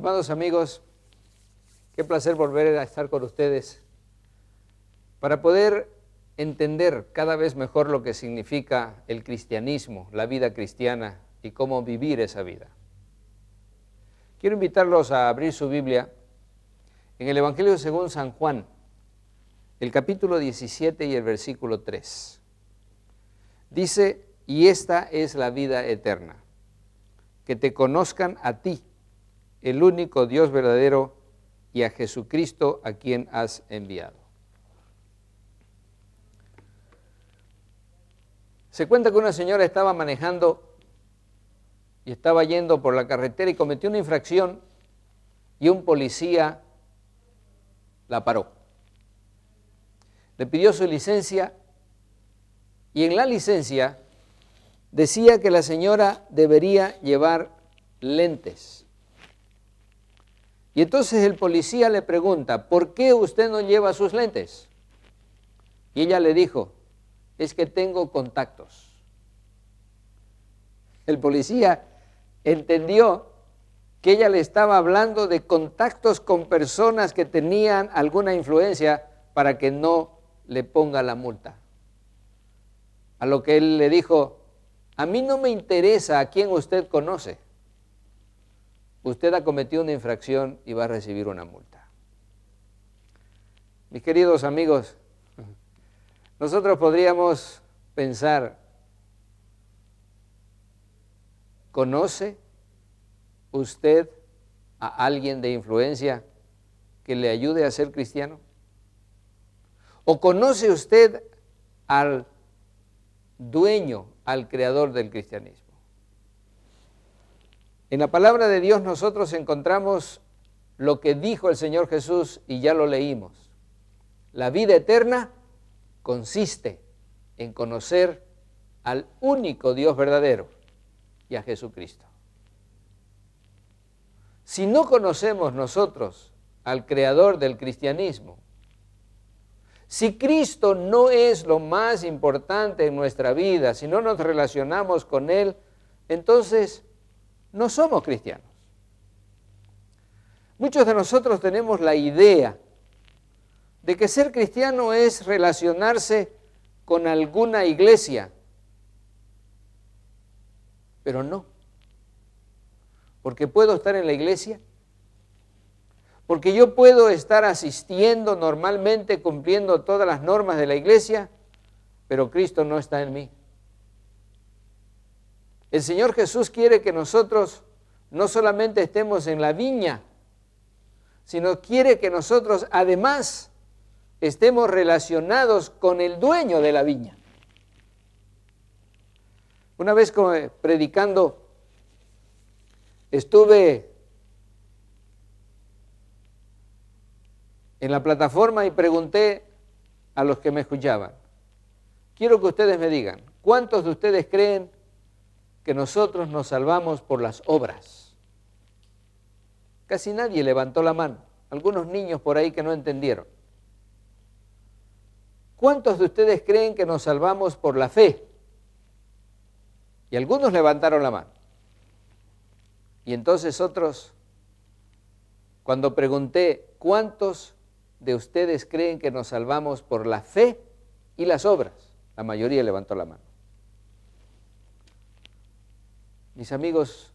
Estimados amigos, qué placer volver a estar con ustedes para poder entender cada vez mejor lo que significa el cristianismo, la vida cristiana y cómo vivir esa vida. Quiero invitarlos a abrir su Biblia en el Evangelio según San Juan, el capítulo 17 y el versículo 3. Dice: y esta es la vida eterna, que te conozcan a ti, el único Dios verdadero, y a Jesucristo a quien has enviado. Se cuenta que una señora estaba manejando y estaba yendo por la carretera y cometió una infracción y un policía la paró. Le pidió su licencia y en la licencia decía que la señora debería llevar lentes. Y entonces el policía le pregunta: ¿por qué usted no lleva sus lentes? Y ella le dijo: es que tengo contactos. El policía entendió que ella le estaba hablando de contactos con personas que tenían alguna influencia para que no le ponga la multa. A lo que él le dijo: a mí no me interesa a quién usted conoce. Usted ha cometido una infracción y va a recibir una multa. Mis queridos amigos, nosotros podríamos pensar: ¿conoce usted a alguien de influencia que le ayude a ser cristiano? ¿O conoce usted al dueño, al creador del cristianismo? En la palabra de Dios nosotros encontramos lo que dijo el Señor Jesús y ya lo leímos. La vida eterna consiste en conocer al único Dios verdadero y a Jesucristo. Si no conocemos nosotros al creador del cristianismo, si Cristo no es lo más importante en nuestra vida, si no nos relacionamos con Él, entonces no somos cristianos. Muchos de nosotros tenemos la idea de que ser cristiano es relacionarse con alguna iglesia, pero no. Porque puedo estar en la iglesia, porque yo puedo estar asistiendo normalmente, cumpliendo todas las normas de la iglesia, pero Cristo no está en mí. El Señor Jesús quiere que nosotros no solamente estemos en la viña, sino quiere que nosotros además estemos relacionados con el dueño de la viña. Una vez predicando, estuve en la plataforma y pregunté a los que me escuchaban: quiero que ustedes me digan, ¿cuántos de ustedes creen que nosotros nos salvamos por las obras? Casi nadie levantó la mano, algunos niños por ahí que no entendieron. ¿Cuántos de ustedes creen que nos salvamos por la fe? Y algunos levantaron la mano. Y entonces otros, cuando pregunté, ¿cuántos de ustedes creen que nos salvamos por la fe y las obras? La mayoría levantó la mano. Mis amigos,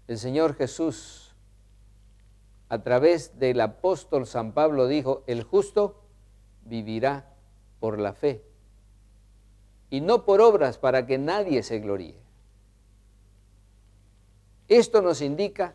el Señor Jesús, a través del apóstol San Pablo, dijo: el justo vivirá por la fe, y no por obras, para que nadie se gloríe. Esto nos indica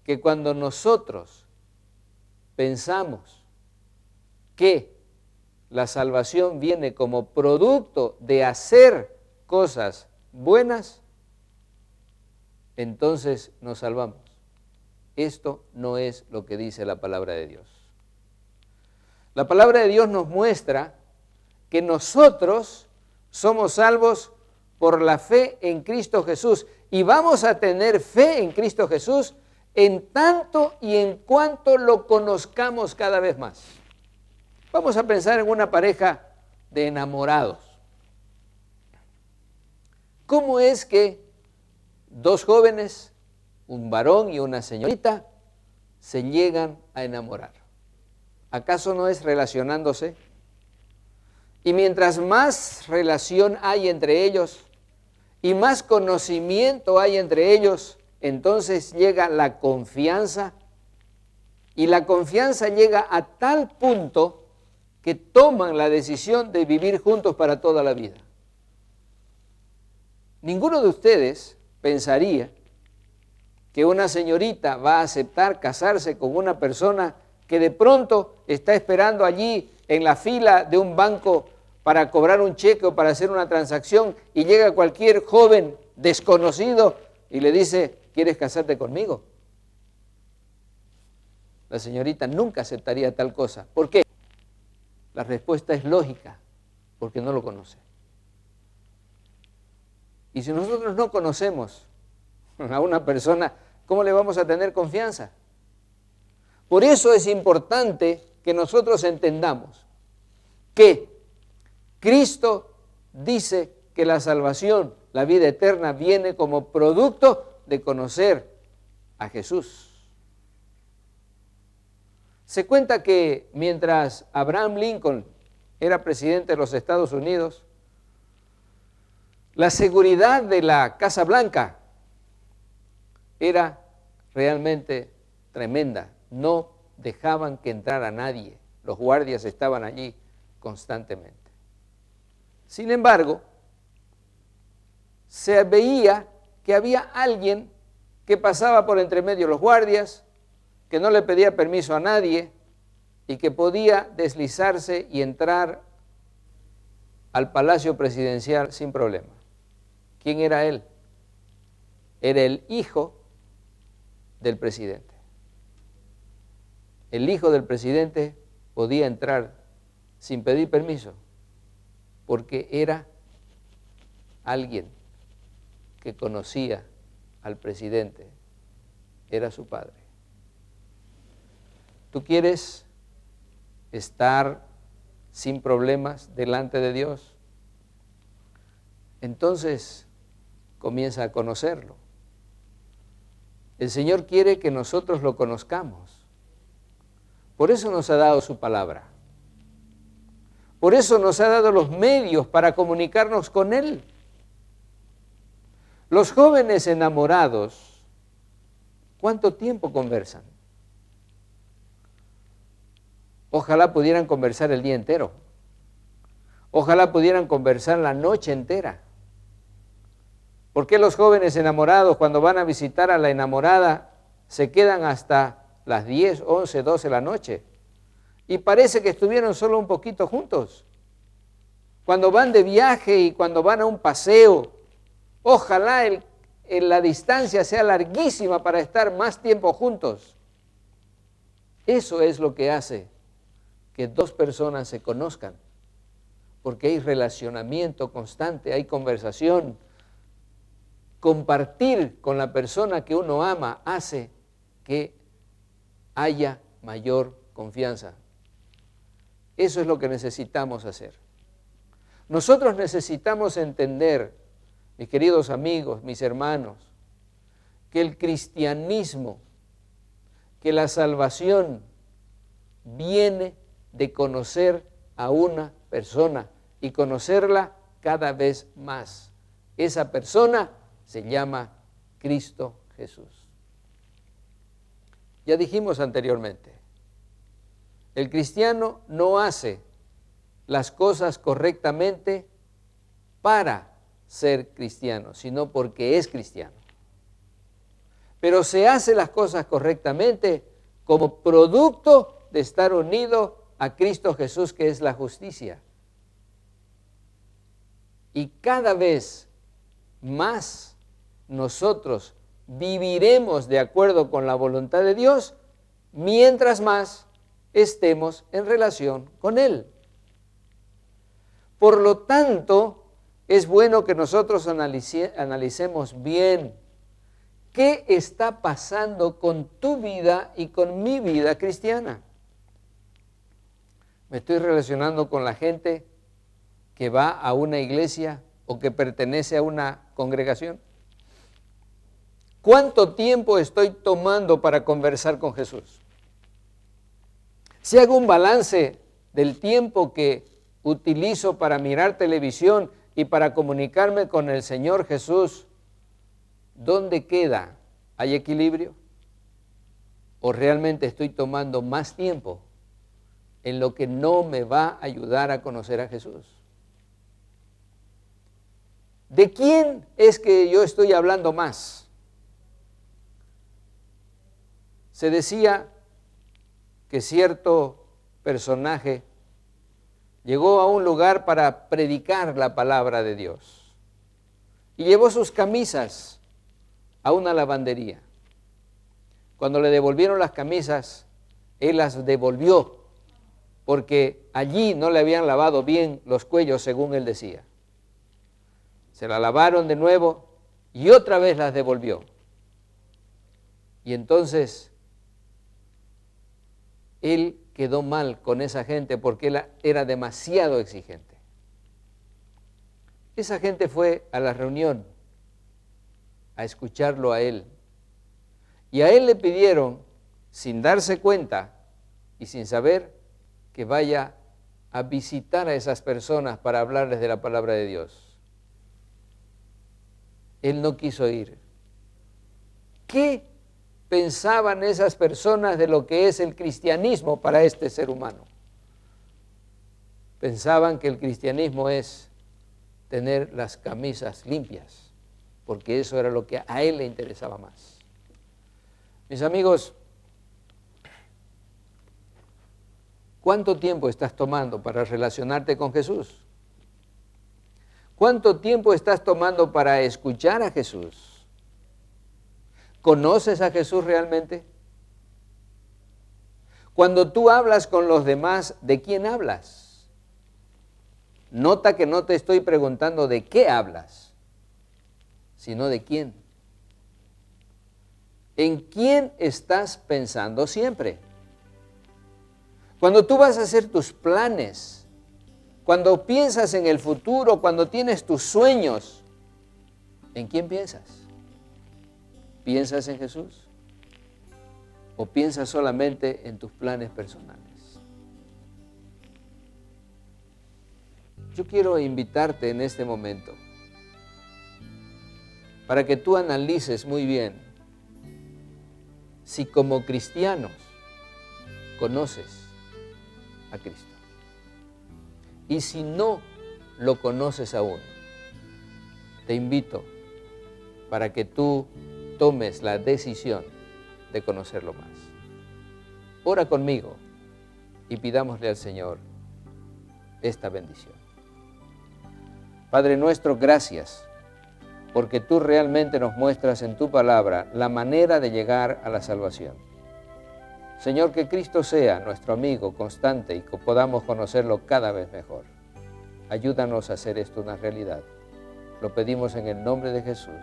que cuando nosotros pensamos que la salvación viene como producto de hacer cosas buenas, entonces nos salvamos. Esto no es lo que dice la palabra de Dios. La palabra de Dios nos muestra que nosotros somos salvos por la fe en Cristo Jesús, y vamos a tener fe en Cristo Jesús en tanto y en cuanto lo conozcamos cada vez más. Vamos a pensar en una pareja de enamorados. ¿Cómo es que dos jóvenes un varón y una señorita se llegan a enamorar. ¿Acaso no es relacionándose? Y mientras más relación hay entre ellos y más conocimiento hay entre ellos, entonces llega la confianza, y la confianza llega a tal punto que toman la decisión de vivir juntos para toda la vida. Ninguno de ustedes pensaría que una señorita va a aceptar casarse con una persona que de pronto está esperando allí en la fila de un banco para cobrar un cheque o para hacer una transacción, y llega cualquier joven desconocido y le dice: ¿quieres casarte conmigo? La señorita nunca aceptaría tal cosa. ¿Por qué? La respuesta es lógica, porque no lo conoce. Y si nosotros no conocemos a una persona, ¿cómo le vamos a tener confianza? Por eso es importante que nosotros entendamos que Cristo dice que la salvación, la vida eterna, viene como producto de conocer a Jesús. Se cuenta que mientras Abraham Lincoln era presidente de los Estados Unidos, la seguridad de la Casa Blanca era realmente tremenda. No dejaban que entrara nadie. Los guardias estaban allí constantemente. Sin embargo, se veía que había alguien que pasaba por entre medio de los guardias, que no le pedía permiso a nadie y que podía deslizarse y entrar al Palacio Presidencial sin problema. ¿Quién era él? Era el hijo del presidente. El hijo del presidente podía entrar sin pedir permiso, porque era alguien que conocía al presidente, era su padre. ¿Tú quieres estar sin problemas delante de Dios? Entonces comienza a conocerlo. El Señor quiere que nosotros lo conozcamos. Por eso nos ha dado su palabra. Por eso nos ha dado los medios para comunicarnos con Él. Los jóvenes enamorados, ¿cuánto tiempo conversan? Ojalá pudieran conversar el día entero. Ojalá pudieran conversar la noche entera. ¿Por qué los jóvenes enamorados, cuando van a visitar a la enamorada, se quedan hasta las 10, 11, 12 de la noche? Y parece que estuvieron solo un poquito juntos. Cuando van de viaje y cuando van a un paseo, ojalá la distancia sea larguísima para estar más tiempo juntos. Eso es lo que hace que dos personas se conozcan, porque hay relacionamiento constante, hay conversación. Compartir con la persona que uno ama hace que haya mayor confianza. Eso es lo que necesitamos hacer. Nosotros necesitamos entender, mis queridos amigos, mis hermanos, que el cristianismo, que la salvación viene de conocer a una persona y conocerla cada vez más. Esa persona se llama Cristo Jesús. Ya dijimos anteriormente, el cristiano no hace las cosas correctamente para ser cristiano, sino porque es cristiano. Pero se hace las cosas correctamente como producto de estar unido a Cristo Jesús, que es la justicia. Y cada vez más nosotros viviremos de acuerdo con la voluntad de Dios, mientras más estemos en relación con Él. Por lo tanto, es bueno que nosotros analicemos bien qué está pasando con tu vida y con mi vida cristiana. Me estoy relacionando con la gente que va a una iglesia o que pertenece a una congregación. ¿Cuánto tiempo estoy tomando para conversar con Jesús? Si hago un balance del tiempo que utilizo para mirar televisión y para comunicarme con el Señor Jesús, ¿dónde queda? ¿Hay equilibrio? ¿O realmente estoy tomando más tiempo en lo que no me va a ayudar a conocer a Jesús? ¿De quién es que yo estoy hablando más? Se decía que cierto personaje llegó a un lugar para predicar la palabra de Dios y llevó sus camisas a una lavandería. Cuando le devolvieron las camisas, él las devolvió porque allí no le habían lavado bien los cuellos, según él decía. Se la lavaron de nuevo y otra vez las devolvió. Y entonces él quedó mal con esa gente porque él era demasiado exigente. Esa gente fue a la reunión a escucharlo a él. Y a él le pidieron, sin darse cuenta y sin saber, que vaya a visitar a esas personas para hablarles de la palabra de Dios. Él no quiso ir. ¿Qué pensaban esas personas de lo que es el cristianismo para este ser humano? Pensaban que el cristianismo es tener las camisas limpias, porque eso era lo que a él le interesaba más. Mis amigos, ¿cuánto tiempo estás tomando para relacionarte con Jesús? ¿Cuánto tiempo estás tomando para escuchar a Jesús? ¿Conoces a Jesús realmente? Cuando tú hablas con los demás, ¿de quién hablas? Nota que no te estoy preguntando de qué hablas, sino de quién. ¿En quién estás pensando siempre? Cuando tú vas a hacer tus planes, cuando piensas en el futuro, cuando tienes tus sueños, ¿en quién piensas? ¿Piensas en Jesús? ¿O piensas solamente en tus planes personales? Yo quiero invitarte en este momento para que tú analices muy bien si como cristianos conoces a Cristo. Y si no lo conoces aún, te invito para que tú tomes la decisión de conocerlo más. Ora conmigo y pidámosle al Señor esta bendición. Padre nuestro, gracias, porque tú realmente nos muestras en tu palabra la manera de llegar a la salvación. Señor, que Cristo sea nuestro amigo constante y que podamos conocerlo cada vez mejor. Ayúdanos a hacer esto una realidad. Lo pedimos en el nombre de Jesús.